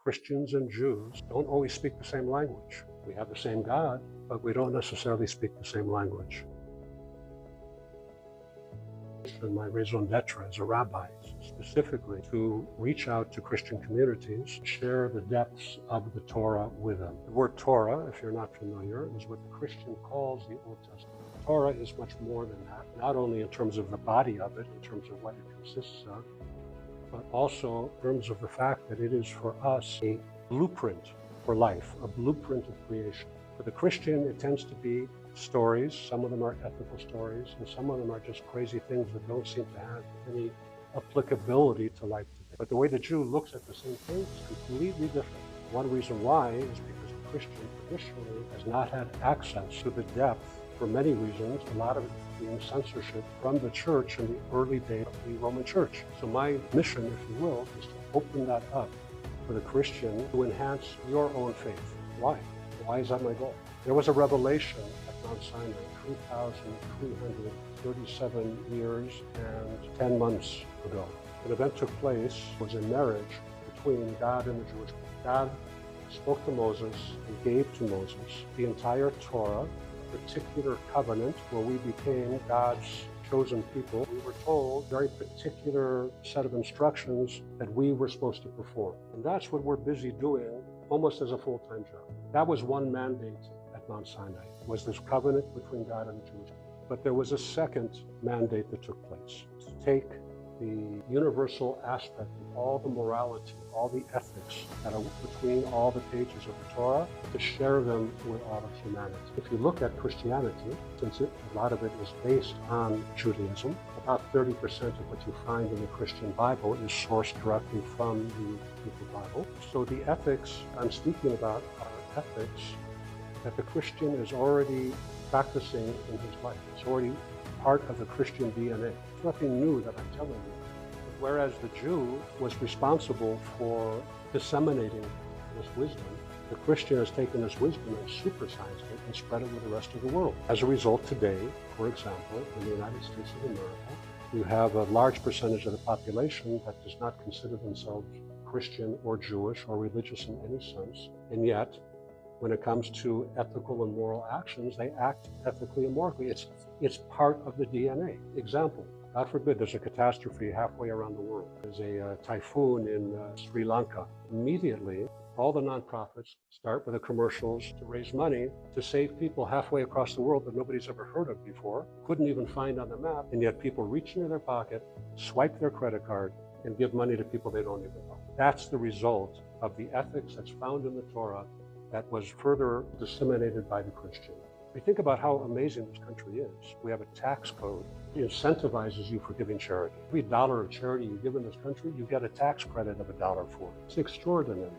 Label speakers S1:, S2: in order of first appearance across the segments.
S1: Christians and Jews don't always speak the same language. We have the same God, but we don't necessarily speak the same language. And my raison d'etre as a rabbi is specifically to reach out to Christian communities, share the depths of the Torah with them. The word Torah, if you're not familiar, is what the Christian calls the Old Testament. Torah is much more than that, not only in terms of the body of it, in terms of what it consists of, but also in terms of the fact that it is for us a blueprint for life, a blueprint of creation. For the Christian, it tends to be stories. Some of them are ethical stories, and some of them are just crazy things that don't seem to have any applicability to life today. But the way the Jew looks at the same thing is completely different. One reason why is because the Christian traditionally has not had access to the depth for many reasons, a lot of it being censorship from the church in the early days of the Roman Church. So my mission, if you will, is to open that up for the Christian to enhance your own faith. Why? Why is that my goal? There was a revelation at Mount Sinai 3,337 years and 10 months ago. An event took place, was a marriage between God and the Jewish people. God spoke to Moses and gave to Moses the entire Torah, particular covenant where we became God's chosen people. We were told a very particular set of instructions that we were supposed to perform. And that's what we're busy doing almost as a full-time job. That was one mandate at Mount Sinai, was this covenant between God and the Jewish people. But there was a second mandate that took place, to take the universal aspect of all the morality, all the ethics that are between all the pages of the Torah, to share them with all of humanity. If you look at Christianity, since a lot of it is based on Judaism, about 30% of what you find in the Christian Bible is sourced directly from the Hebrew Bible. So the ethics I'm speaking about are ethics that the Christian is already practicing in his life. It's already part of the Christian DNA. It's nothing new that I'm telling you. Whereas the Jew was responsible for disseminating this wisdom, the Christian has taken this wisdom and supersized it and spread it with the rest of the world. As a result, today, for example, in the United States of America, you have a large percentage of the population that does not consider themselves Christian or Jewish or religious in any sense, and yet, when it comes to ethical and moral actions, they act ethically and morally. It's part of the DNA. Example, God forbid there's a catastrophe halfway around the world. There's a typhoon in Sri Lanka. Immediately, all the nonprofits start with the commercials to raise money to save people halfway across the world that nobody's ever heard of before, couldn't even find on the map, and yet people reach into their pocket, swipe their credit card, and give money to people they don't even know. That's the result of the ethics that's found in the Torah that was further disseminated by the Christian. We think about how amazing this country is. We have a tax code that incentivizes you for giving charity. Every dollar of charity you give in this country, you get a tax credit of $1 for it. It's extraordinary.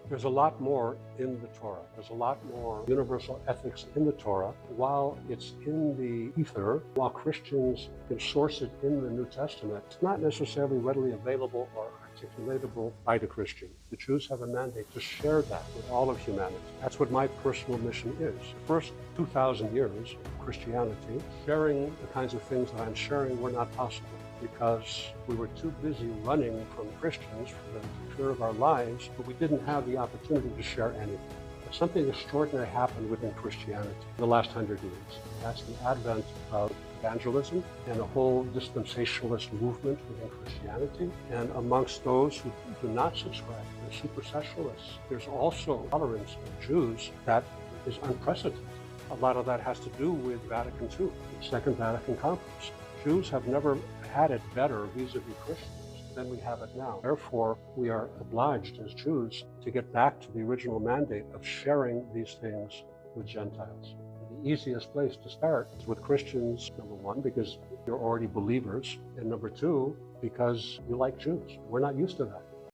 S1: There's a lot more in the Torah. There's a lot more universal ethics in the Torah. While it's in the ether, while Christians can source it in the New Testament, it's not necessarily readily available or articulatable by the Christian. The Jews have a mandate to share that with all of humanity. That's what my personal mission is. The first 2,000 years of Christianity, sharing the kinds of things that I'm sharing were not possible because we were too busy running from Christians for the fear of our lives, but we didn't have the opportunity to share anything. But something extraordinary happened within Christianity in the last 100 years. That's the advent of evangelism and a whole dispensationalist movement within Christianity. And amongst those who do not subscribe, the supersessionalists, there's also tolerance of Jews that is unprecedented. A lot of that has to do with Vatican II, the Second Vatican Conference. Jews have never had it better vis-a-vis Christians than we have it now. Therefore, we are obliged as Jews to get back to the original mandate of sharing these things with Gentiles. The easiest place to start is with Christians, number one, because you're already believers, and number two, because you like Jews. We're not used to that.